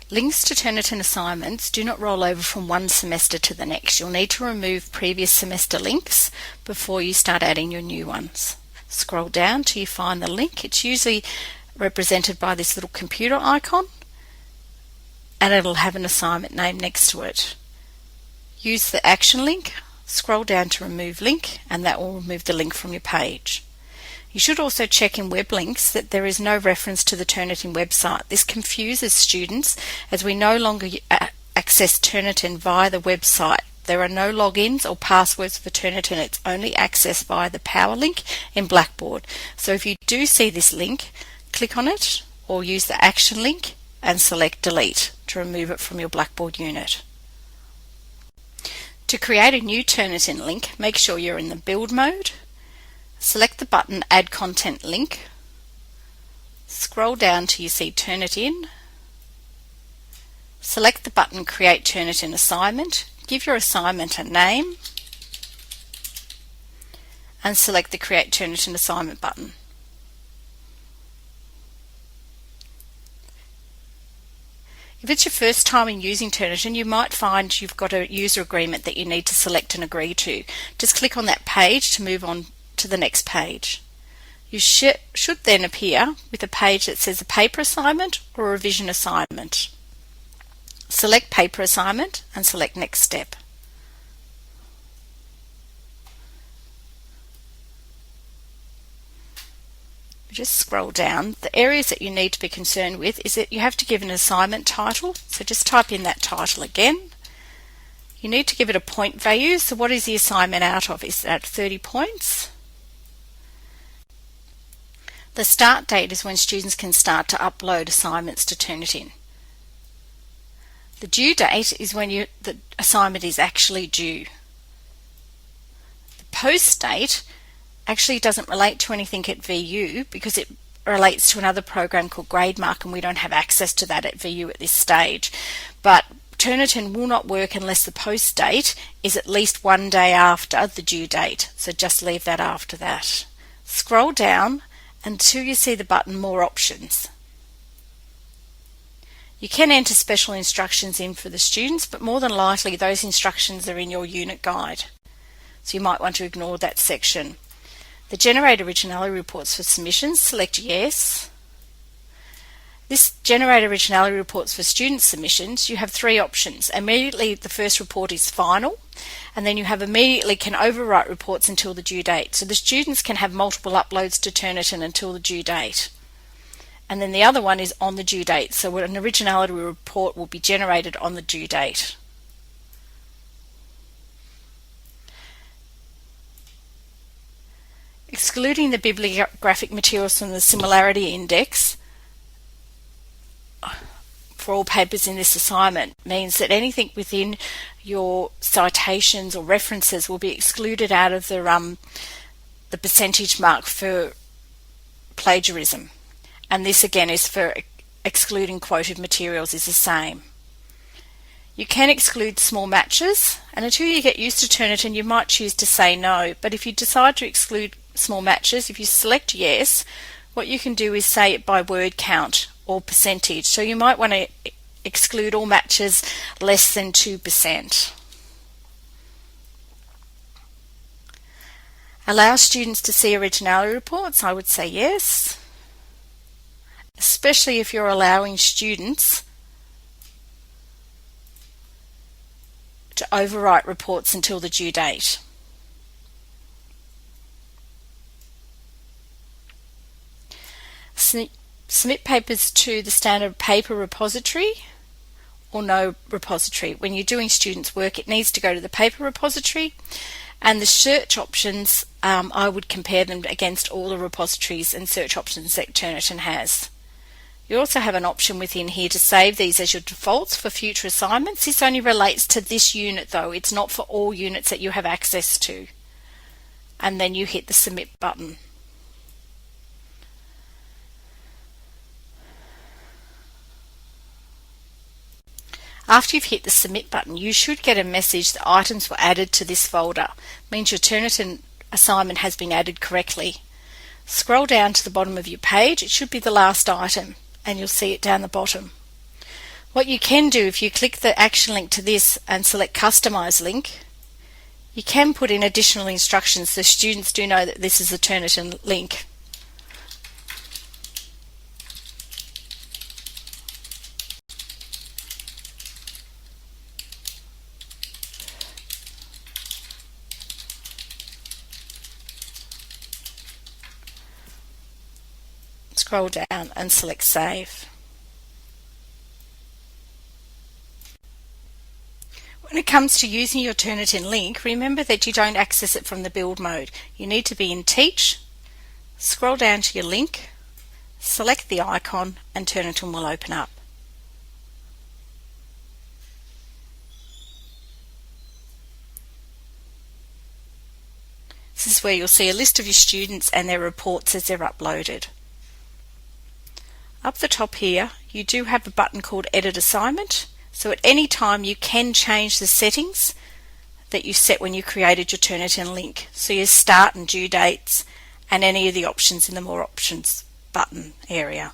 Links to Turnitin assignments do not roll over from one semester to the next. You'll need to remove previous semester links before you start adding your new ones. Scroll down till you find the link. It's usually represented by this little computer icon, and it'll have an assignment name next to it. Use the action link, scroll down to remove link, and that will remove the link from your page. You should also check in web links that there is no reference to the Turnitin website. This confuses students as we no longer access Turnitin via the website. There are no logins or passwords for Turnitin. It's only accessed via the power link in Blackboard. So if you do see this link, click on it or use the action link and select delete to remove it from your Blackboard unit. To create a new Turnitin link, make sure you're in the build mode. Select the button Add Content Link. Scroll down till you see Turnitin. Select the button Create Turnitin Assignment. Give your assignment a name and select the Create Turnitin Assignment button. If it's your first time in using Turnitin, you might find you've got a user agreement that you need to select and agree to. Just click on that page to move on to the next page. You should then appear with a page that says a paper assignment or a revision assignment. Select paper assignment and select next step. Just scroll down. The areas that you need to be concerned with is that you have to give an assignment title, so just type in that title again. You need to give it a point value, so what is the assignment out of? Is that 30 points? The start date is when students can start to upload assignments to Turnitin. The due date is when the assignment is actually due. The post date actually doesn't relate to anything at VU because it relates to another program called GradeMark, and we don't have access to that at VU at this stage. But Turnitin will not work unless the post date is at least one day after the due date, so just leave that after that. Scroll down until you see the button More Options. You can enter special instructions in for the students, but more than likely those instructions are in your unit guide, so you might want to ignore that section. The Generate Originality Reports for submissions, select Yes. This Generate Originality Reports for student submissions, you have three options. Immediately the first report is final, and then you have immediately can overwrite reports until the due date. So the students can have multiple uploads to Turnitin until the due date. And then the other one is on the due date, so an originality report will be generated on the due date. Excluding the bibliographic materials from the similarity index for all papers in this assignment means that anything within your citations or references will be excluded out of the percentage mark for plagiarism. And this again is for excluding quoted materials is the same. You can exclude small matches, and until you get used to Turnitin you might choose to say no, but if you decide to exclude small matches, if you select yes, what you can do is say it by word count or percentage. So you might want to exclude all matches less than 2%. Allow students to see originality reports, I would say yes, especially if you're allowing students to overwrite reports until the due date. Submit papers to the standard paper repository or no repository. When you're doing students' work, it needs to go to the paper repository, and the search options, I would compare them against all the repositories and search options that Turnitin has. You also have an option within here to save these as your defaults for future assignments. This only relates to this unit though, it's not for all units that you have access to. And then you hit the submit button. After you've hit the submit button, you should get a message that items were added to this folder. It means your Turnitin assignment has been added correctly. Scroll down to the bottom of your page, it should be the last item, and you'll see it down the bottom. What you can do, if you click the action link to this and select Customize Link, you can put in additional instructions so students do know that this is a Turnitin link. Scroll down and select Save. When it comes to using your Turnitin link, remember that you don't access it from the build mode. You need to be in Teach, scroll down to your link, select the icon, and Turnitin will open up. This is where you'll see a list of your students and their reports as they're uploaded. Up the top here, you do have a button called Edit Assignment. So at any time you can change the settings that you set when you created your Turnitin link. So your start and due dates and any of the options in the More Options button area.